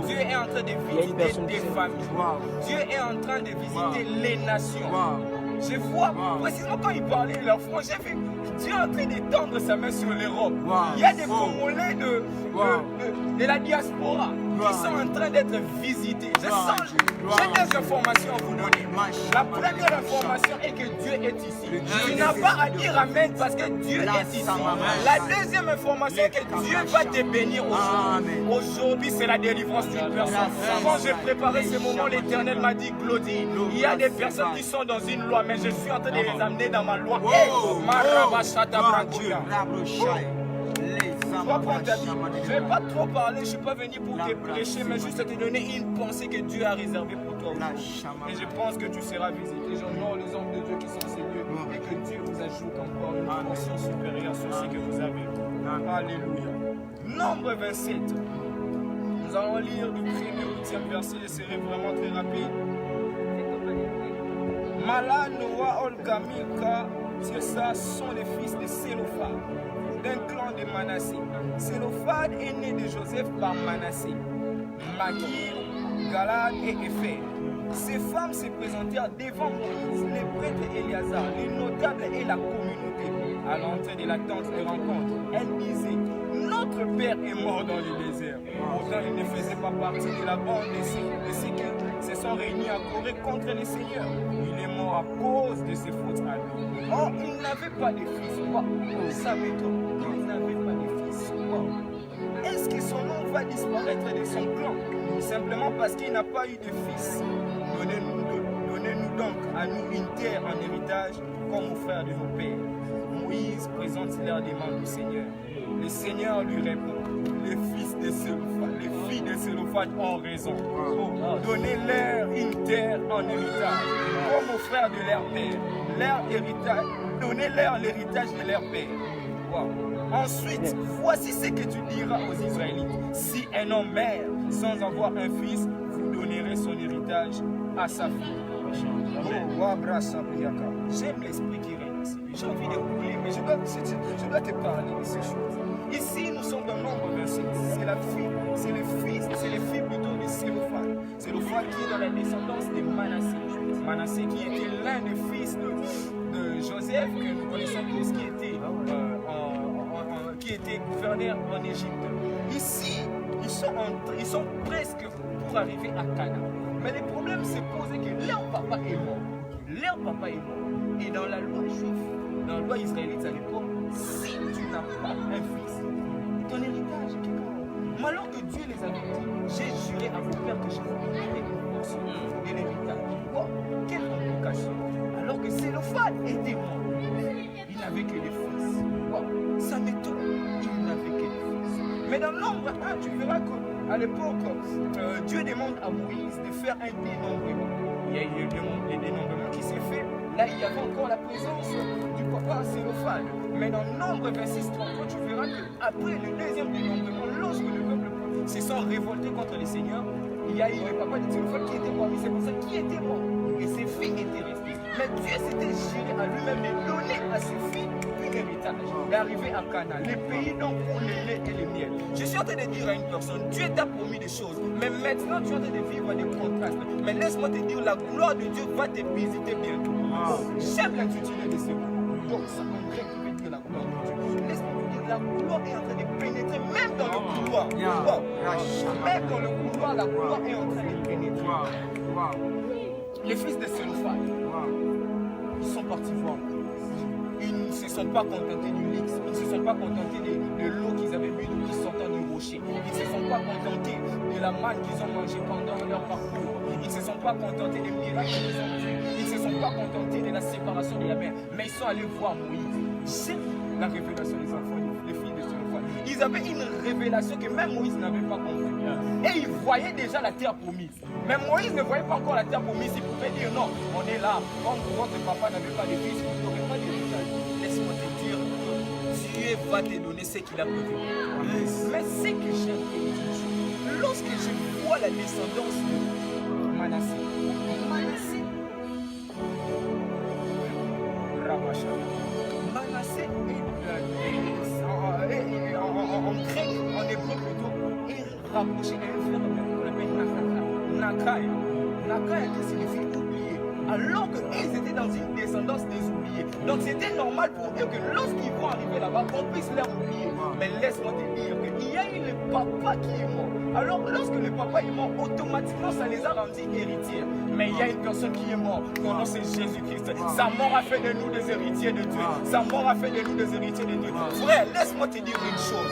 Dieu est en train de visiter des familles. Dieu est en train de visiter les nations. Je vois, précisément quand il parlait leur front, j'ai vu Dieu en train d'étendre sa main sur l'Europe. Il y a des Congolais de la diaspora qui sont en train d'être visités. J'ai des informations à vous donner. La première information est que Dieu est ici. Tu n'as pas à dire Amen parce que Dieu est ici. La deuxième information est que Dieu va te bénir aujourd'hui. Aujourd'hui, c'est la délivrance d'une personne. Quand j'ai préparé ce moment, l'Éternel m'a dit, Claudie, il y a des personnes qui sont dans une loi, mais je suis en train de les amener dans ma loi. Je ne vais pas trop parler, je ne suis pas venu pour te prêcher, mais juste te donner une pensée que Dieu a réservée pour toi. Et je pense que tu seras visité. J'honore les hommes de Dieu qui sont ces lieux et que Dieu vous ajoute encore une portion supérieure sur ce que vous avez. Alléluia. Nombre 27. Nous allons lire du 1er au 8e verset, je serai vraiment très rapide. Mala, Noah, Olga, Milka, Tirsa sont les fils de Sélophad, d'un clan de Manassé. Sélophad est né de Joseph par Manassé, Makir, Galad et Épher. ces femmes se présentèrent devant Moïse, les prêtres Éléazar, les notables et la communauté. À l'entrée de la tente de rencontre, elles disaient: notre père est mort dans le désert. Pourtant, il ne faisait pas partie de la bande de ceux qui se sont réunis à Corée contre le Seigneur. Il est mort à cause de ses fautes à lui. Or, il n'avait pas de fils. Ça m'étonne. Il n'avait pas de fils. Est-ce que son nom va disparaître de son clan? Simplement parce qu'il n'a pas eu de fils. Donnez-nous donc à nous une terre en héritage comme aux frères de nos pères. Moïse présente leur demande au Seigneur. Le Seigneur lui répond: les filles de Sélophate ont raison. Donnez-leur une terre en héritage comme aux frères de leur père. Donnez-leur l'héritage de leur père. Wow. Ensuite, voici ce que tu diras aux Israélites. Si un homme meurt sans avoir un fils, vous donnerez son héritage à sa fille. J'aime l'esprit qui règne ici. J'ai envie de prier, mais je dois te parler de ces choses. Ici, nous sommes dans Nombre 26. C'est les filles plutôt de Sélophate. Sélophate qui est dans la descendance de Manassé. Manassé qui était l'un des fils de Joseph, que nous connaissons tous, qui était gouverneur en Égypte. Ici, ils sont presque pour arriver à Canaan. Mais le problème se pose que leur papa est mort. Et dans la loi juive, dans la loi israélite à l'époque, si tu n'as pas un fils, ton héritage est quelque part. Mais alors que Dieu les avait dit, j'ai juré à vos pères que je vous donnerai une portion de l'héritage. Oh, quelle complication! Alors que Sélophate était mort, il n'avait que des fils. Oh, ça m'étonne, il n'avait que des fils. Mais dans Nombre 1, tu verras qu'à l'époque, Dieu demande à Moïse de faire un dénombrement. Il y a eu le dénombrement qui s'est fait. Là, il y avait encore la présence du papa Sélophate. Mais dans Nombre 26-33, tu verras qu'après le deuxième dénombrement, lorsque le peuple se sont révoltés contre le Seigneur, il y a eu le papa de Sélophate qui était mort. C'est pour ça qu'il était mort. Et ses filles étaient restées. Mais Dieu s'était juré à lui-même de donner à ses filles un héritage, d'arriver à Canaan, les pays donc pour le lait et le miel. Je suis en train de dire à une personne, Dieu t'a promis des choses, mais maintenant tu es en train de vivre des contrastes. Mais laisse-moi te dire, la gloire de Dieu va te visiter bientôt. J'aime l'intitulé de ce mot. Donc ça en grec veut dire la gloire de Dieu. Laisse-moi te dire, la gloire est en train de pénétrer même dans le couloir. Même dans le couloir, la gloire est en train de pénétrer. Les fils de Sélophate, ils sont partis voir. Ils ne se sont pas contentés du luxe, ils ne se sont pas contentés de l'eau qu'ils avaient bu qui sortant du rocher. Ils ne se sont pas contentés de la manne qu'ils ont mangée pendant leur parcours. Ils ne se sont pas contentés des miracles qu'ils ont vus. Ils ne se sont pas contentés de la séparation de la mer. Mais ils sont allés voir Moïse. C'est la révélation des enfants, des filles de Sélophate. Ils avaient une révélation que même Moïse n'avait pas compris. Et ils voyaient déjà la terre promise. Mais Moïse ne voyait pas encore la terre promise. Il pouvait dire non, on est là. Comme votre papa n'avait pas de fils, vous n'aurez pas d'héritage. Laisse-moi te dire que Dieu va te donner ce qu'il a prévu. Mais ce que j'aime, lorsque je vois la descendance de Manassé, Manassé en grec, en hébreu plutôt, est rapproché à un frère qu'on appelle Nakaya. Nakaya qui signifie oublier. Alors qu'ils étaient dans une descendance des oubliés. Donc c'était normal pour eux que lorsqu'ils vont arriver là-bas, on puisse les oublier. Mais laisse-moi te dire qu'il y a eu le papa qui est mort. Alors lorsque le papa est mort, automatiquement ça les a rendus héritiers. Mais il y a une personne qui est morte. Son nom c'est Jésus-Christ. Sa mort a fait de nous des héritiers de Dieu. Sa mort a fait de nous des héritiers de Dieu. Frère, laisse-moi te dire une chose.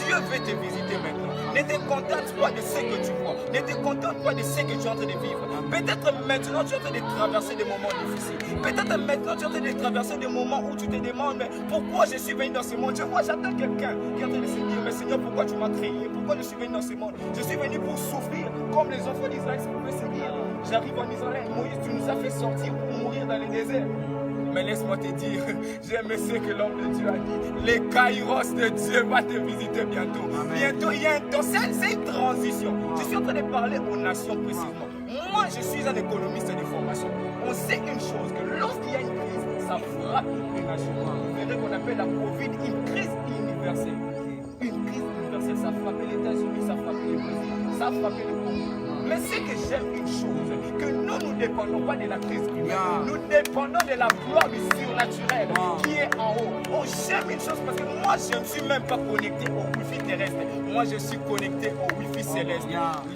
Dieu veut te visiter maintenant. Ne te contente pas de ce que tu vois. Ne te contente pas de ce que tu es en train de vivre. Peut-être maintenant tu es en train de traverser des moments difficiles. Peut-être maintenant tu es en train de traverser des moments où tu te demandes mais pourquoi je suis venu dans ce monde. J'attends quelqu'un qui est en train de se dire mais Seigneur, pourquoi tu m'as créé? Pourquoi je suis venu dans ce monde? Je suis venu pour souffrir comme les enfants d'Israël pouvaient se dire. J'arrive en Israël, Moïse, tu nous as fait sortir pour mourir dans le désert. Mais laisse-moi te dire, j'aime ce que l'homme de Dieu a dit. Les kairos de Dieu va te visiter bientôt. Bientôt, il y a un temps, c'est une transition. Je suis en train de parler aux nations précisément. Moi, je suis un économiste de formation. On sait une chose, que lorsqu'il y a une crise, ça frappe les nations. Vous verrez qu'on appelle la Covid une crise universelle. Une crise universelle, ça a frappé les États-Unis, ça a frappé les Brésil, ça a frappé le Congo. Mais c'est que j'aime une chose, que nous ne dépendons pas de la crise humaine. Nous dépendons de la gloire du surnaturel qui est en haut. Oh, j'aime une chose parce que moi, je ne suis même pas connecté au Wi-Fi terrestre. Moi, je suis connecté au Wi-Fi céleste.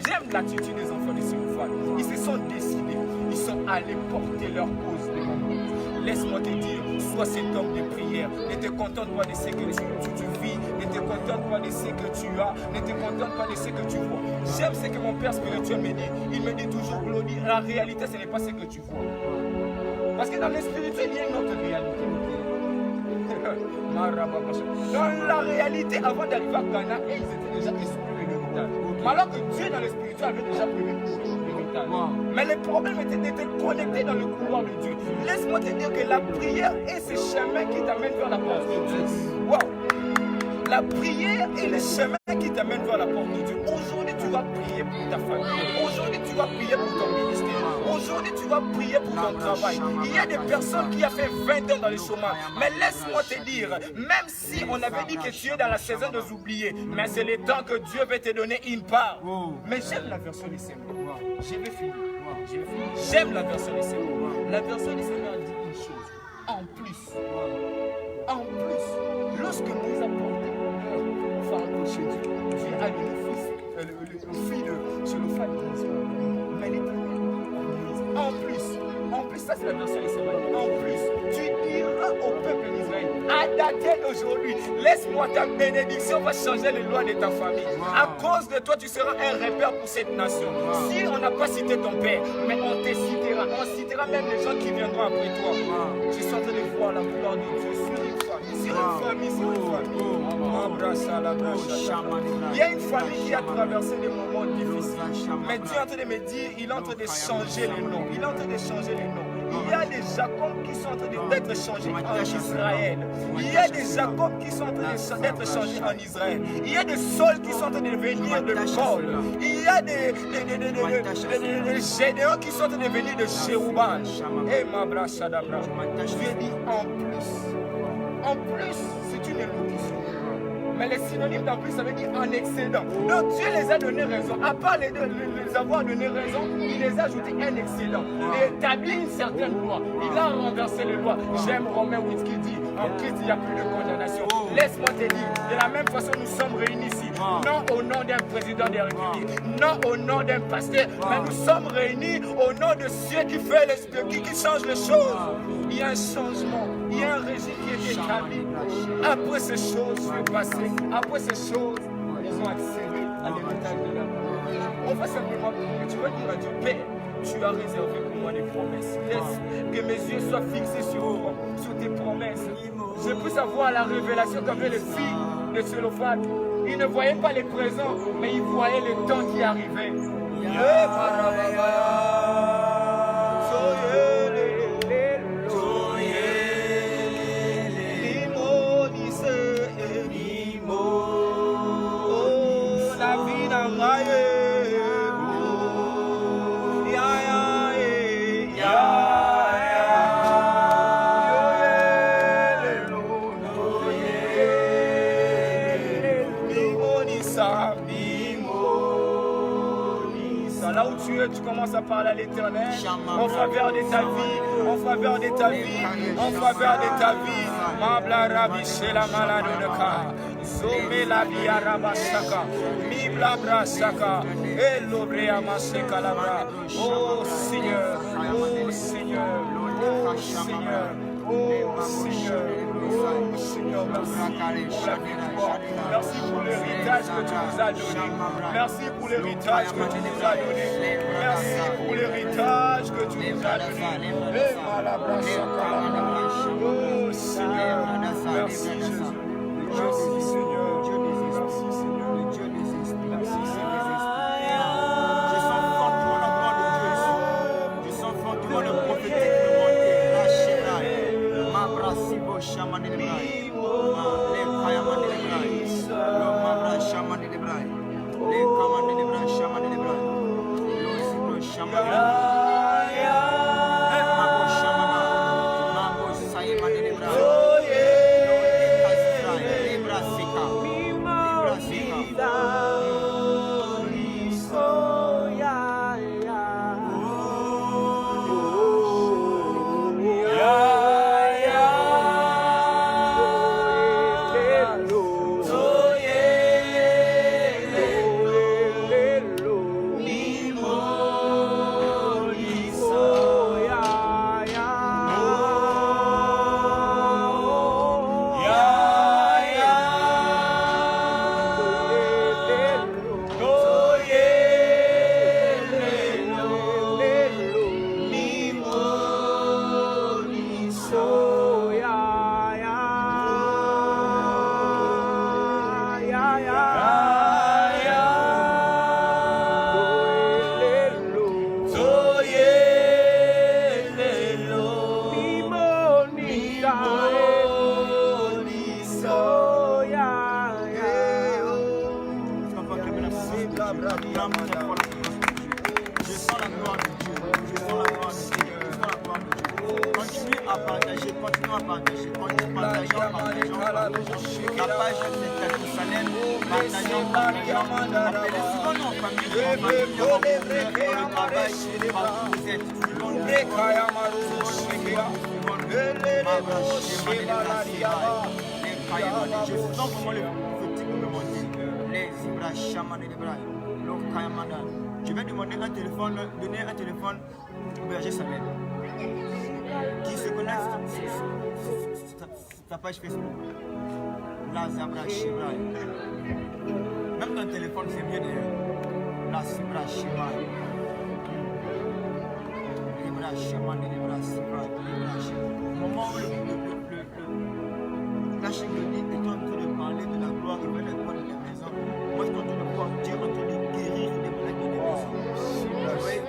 J'aime l'attitude des enfants de Silophane. Ils se sont décidés. Ils sont allés porter leur cause devant nous. Laisse-moi te dire, sois cet homme de prière. Ne te contente pas de ce que tu vis. Ne te contente pas de ce que tu as. Ne te contente pas de ce que tu vois. J'aime ce que mon père spirituel me dit. Il me dit toujours, Claudie, la réalité, ce n'est pas ce que tu vois. Parce que dans le spirituel, il y a une autre réalité. Dans la réalité, avant d'arriver à Ghana, ils étaient déjà exclus de l'héritage. Mais alors que Dieu, dans le spirituel, avait déjà prévu l'héritage. Mais le problème était d'être connecté dans le couloir de Dieu. Laisse-moi te dire que la prière est ce chemin qui t'amène vers la porte de Dieu. Wow. La prière est le chemin qui t'amène vers la porte de Dieu. Aujourd'hui, tu vas prier pour ta famille. Aujourd'hui, tu vas prier pour ton ministère. Aujourd'hui, tu vas prier pour ton travail. Il y a des personnes qui ont fait 20 ans dans le chômage. Mais laisse-moi te dire, même si on avait dit que tu es dans la saison de oublier, mais c'est le temps que Dieu va te donner une part. Mais j'aime la version des Seigneurs. Je vais finir. J'aime la version des Seigneurs. La version des Seigneurs dit une chose. En plus, lorsque nous apportons fardeau chez Dieu, Dieu a donné le fils de Sélophane. Mais l'Éternel, en plus, ça c'est la version d'Israël. En plus, tu diras au peuple d'Israël, à dater d'aujourd'hui, laisse-moi ta bénédiction va changer les lois de ta famille. À cause de toi, tu seras un repère pour cette nation. Si on n'a pas cité ton père, mais on te citera. On citera même les gens qui viendront après toi. Je suis en train de voir la gloire de Dieu sur une famille, sur une famille. Il y a une famille qui a traversé des moments difficiles. Mais Dieu est en train de me dire, il est en train de changer les noms. Il est en train de changer les noms. Il y a des Jacob qui sont en train d'être changés en Israël. Il y a des Jacob qui sont en train d'être changés en Israël. Il y a des Saul qui sont en train de devenir de Paul. Il y a des Gédéons qui sont en train de devenir de Chérubal. Et ma brachadabra. Je lui ai dit en plus. En plus, c'est une élocution. Mais les synonymes d'en plus, ça veut dire en excédent. Donc Dieu les a donné raison. À part les avoir donné raison, il les a ajouté un excédent. Il a établi une certaine loi. Il a renversé les lois. J'aime Romain 8 qui dit, en Christ, il n'y a plus de condamnation. Laisse-moi te dire, de la même façon, nous sommes réunis ici. Non au nom d'un président de la République, non au nom d'un pasteur, mais nous sommes réunis au nom de ceux qui changent les choses. Il y a un changement, il y a un régime qui est établi. Après ces choses sont passées, après ces choses, ils ont accédé à l'héritage de leur vie. On va simplement prier. Tu vas dire à Dieu, Père, tu as réservé pour moi des promesses. Laisse que mes yeux soient fixés sur toi, sur tes promesses. Je puisse avoir la révélation qu'avait le fils de Sélophane. Il ne voyait pas les présents, mais il voyait le temps qui arrivait. Là où tu es, tu commences à parler à l'Éternel en faveur de ta vie, en faveur de ta vie, en faveur de ta vie. Mabla rabi shela malado de ka, zome la bia rabashaka, mi blabra shaka, elobre amasheka labra. Oh Seigneur, oh Seigneur, oh Seigneur. Oh Seigneur, merci pour la victoire. Merci pour l'héritage que tu nous as donné. Merci pour l'héritage que tu nous as donné. Merci pour l'héritage que tu nous as donné. Oh Seigneur, merci Jésus. Merci Seigneur. Merci Seigneur. Merci Seigneur. Je sens fortement la gloire de Dieu ici. Je sens fortement le prophétique de monter. Sibo shaman de brai, le kayaman de brai, lo mabra shaman de brai, le kaman de brai shaman de brai, lo sibo shaman de brai, mabo shamama, à partager, continuons à partager, partageons. La page de Jérusalem, partageons. Appelez souvent nos familles, dans le travail, partout où vous êtes. Je sens comment le prophétique me monte. Les Ibra Shaman et les Bras. Je vais demander un téléphone, donner un téléphone au berger Samuel qui se connecte sur ta page Facebook. La Zabra Shibra. Même ton téléphone, c'est mieux d'ailleurs. La Zabra Shibra. Les Bras Shaman et les Bras Shibra. Au moment où la Chigoni est en train de parler de la gloire et de la gloire de la maison, moi je suis en train de voir Dieu en train de guérir les malades de la maison.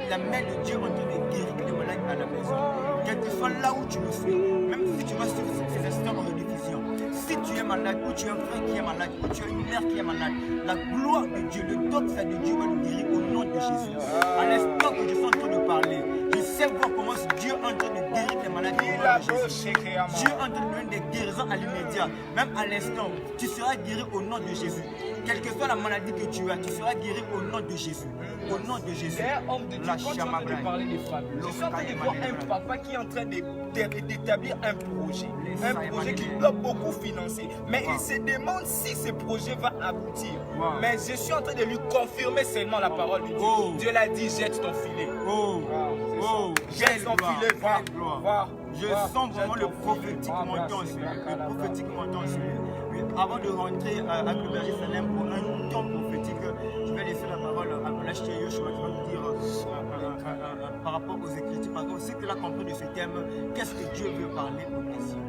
La main de Dieu en train de guérir les malades à la maison. Quel que soit là où tu le fais, même si tu vas sur ces instants en rediffusion, si tu es malade, ou tu as un frère qui est malade, ou tu as une mère qui est malade, la gloire de Dieu, le doxa de Dieu va nous guérir au nom de Jésus. À l'instant que je suis en train de parler, je sais voir comment Dieu est en train de guérir les maladies au nom de Jésus. Dieu est en train de donner des guérisons à l'immédiat, même à l'instant, tu seras guéri au nom de Jésus. Quelle que soit la maladie que tu as, tu seras guéri au nom de Jésus. Au nom de Jésus. Homme de Dieu, quand tu es en train de parler des familles, je suis en train de voir un papa qui est en train d'établir un projet qui doit beaucoup financer. Mais il se demande si ce projet va aboutir. Mais je suis en train de lui confirmer seulement la parole de Dieu. Dieu l'a dit, jette ton filet. Jette ton filet, va. Je sens vraiment le prophétique montant sur lui. Mais avant de rentrer à le berger Salem pour un temps prophétique, je vais laisser la parole à l'acheteur Yoshua qui va nous dire par rapport aux Écritures, par rapport à ce qu'il a compris de ce thème, qu'est-ce que Dieu veut parler aux nations.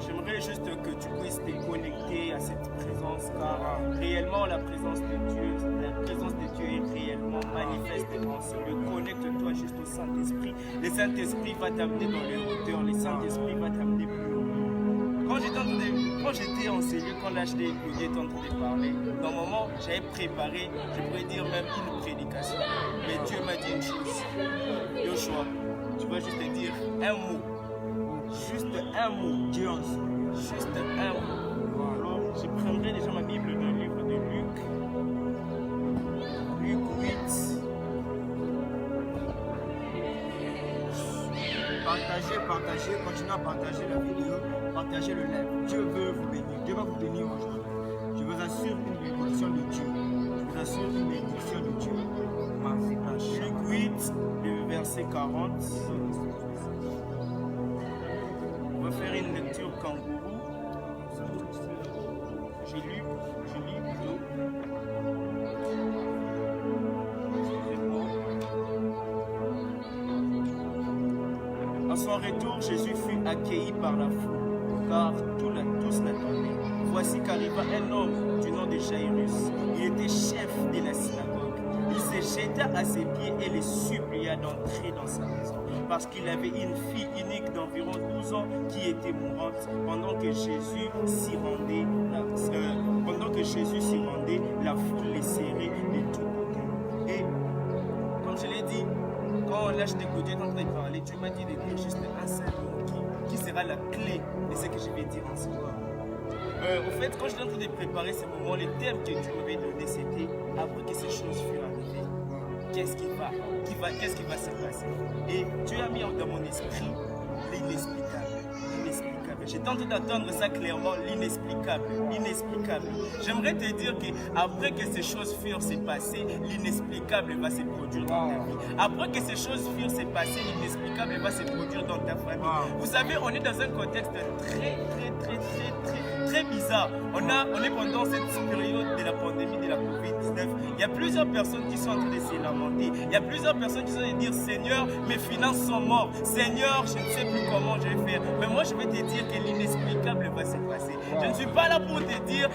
J'aimerais juste que tu puisses te connecter à cette présence, car réellement la présence de Dieu est réellement manifeste en ce lieu. Connecte-toi juste au Saint-Esprit. Le Saint-Esprit va t'amener dans les hauteurs, le Saint-Esprit va t'amener plus haut. Quand j'étais en cellule, quand l'acheteur était en train de parler, dans un moment, j'avais préparé, je pourrais dire même une prédication. Mais Dieu m'a dit une chose. Yoshua, tu vas juste te dire un mot. Juste un mot. Dieu en soi. Juste un mot. Alors, je prendrai déjà ma Bible dans le livre de Luc. Luc 8. Partagez, continuez à partager la vidéo, partagez le live. Dieu veut vous bénir, Dieu va vous bénir aujourd'hui. Je vous assure une bénédiction de Dieu. Luc 8, le verset 40. On va faire une lecture kangourou. Je lis plutôt. À son retour, Jésus fut accueilli par la foule, car tous l'attendaient. Voici qu'arriva un homme du nom de Jairus. Il était chef de la synagogue. Il se jeta à ses pieds et les supplia d'entrer dans sa maison, parce qu'il avait une fille unique d'environ 12 ans qui était mourante. Pendant que Jésus s'y rendait, la foule les serrait de tous côtés. Et comme je l'ai dit, quand l'âge de côté est en train de parler, Dieu m'a dit de dire juste un seul mot qui sera la clé de ce que je vais dire en ce moment. Au fait, quand je suis en train de préparer ce moment, le thème que Dieu m'avait donné, c'était après que ces choses furent arrivées, qu'est-ce qui va se passer? Et Dieu a mis dans mon esprit l'inexplicable. J'ai tenté d'attendre ça clairement, l'inexplicable. J'aimerais te dire qu'après que ces choses furent passées, l'inexplicable va se produire dans ta vie. Après que ces choses furent passées, l'inexplicable va se produire dans ta famille. Vous savez, on est dans un contexte très bizarre. On est pendant cette période de la pandémie de la COVID-19. Il y a plusieurs personnes qui sont en train de se lamenter. Il y a plusieurs personnes qui sont en train de dire, Seigneur, mes finances sont mortes. Seigneur, je ne sais plus comment je vais faire. Mais moi, je vais te dire que l'inexplicable va se passer. Je ne suis pas là pour te dire